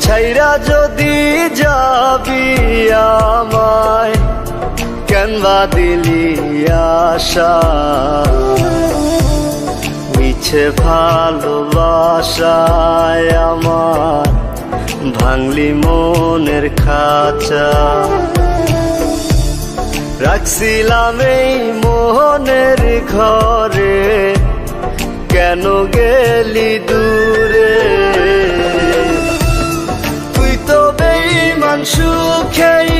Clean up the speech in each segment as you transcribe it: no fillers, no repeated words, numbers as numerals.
ছাইরা যদি যাবি আমায় কেনবা দিলি আশা, মিছে ভালোবাসায় আমার ভাঙলি মনের খাঁচা। রাখছিলাম এই মোহনের ঘরে, কেন গেলি দূরে? তুই তো বেঈমান সুখেই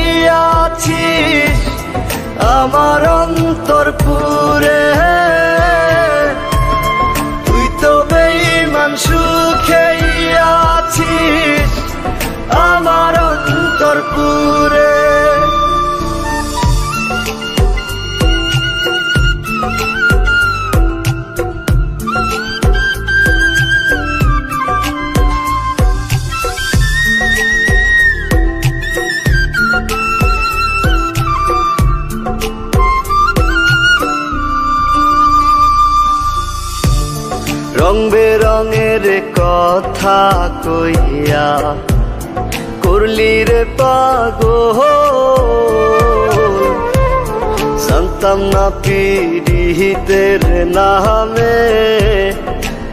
আছিস আমার অন্তর পুরে। তুই তো বেঈমান সুখেই আছিস আমার অন্তর পুরে। রং বেরঙের কথা কইয়া করলি রে পাগল, জানতাম না পীড়িতের নামে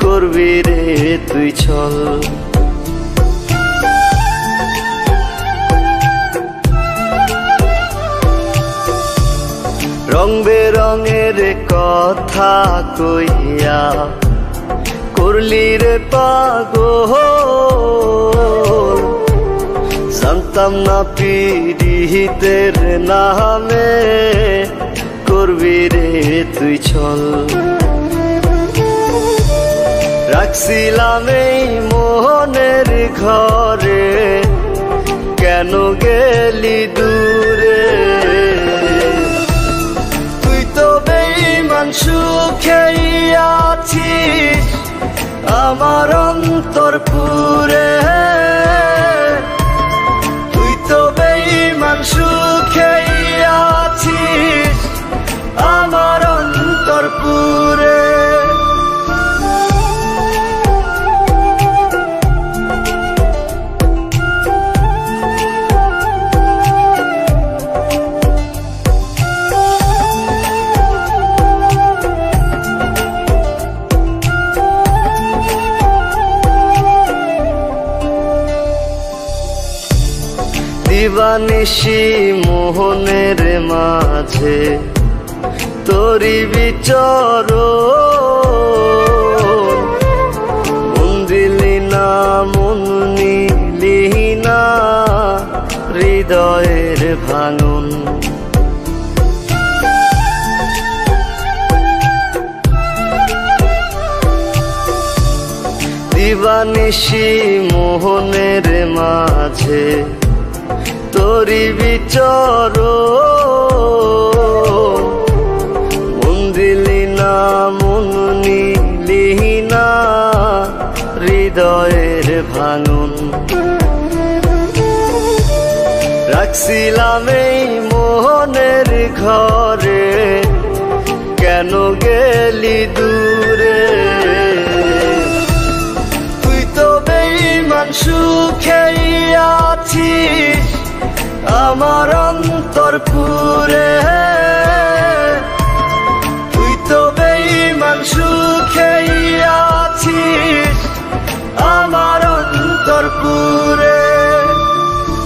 করবি রে তুই ছল। রং বেরঙের কথা কইয়া করলি রে পাগল, জানতাম না পীড়িতের নামে করবি রে তুই ছল। রাখছিলাম এই মোহনের ঘরে, কেন গেলি দূরে? তুই তো বেঈমান সুখেই আছিস আমার অন্তর পুরে। তুই তো বেঈমান সুখেই আছিস আমার অন্তর পুরে। দিবানিশি মোহনের মাঝে তোরি বিচরণ, মন দিলি না মন নিলি না হৃদয়ের ভাঙন। দিবানিশি মোহনের মাঝে তোরি বিচরণ, মন দিলি না মন নিলি না হৃদয়ের ভাঙন। রাখছিলাম এই মোহনের ঘরে, কেন গেলি দূরে? তুই তো বেঈমান সুখেই আছিস আমার অন্তর পুরে।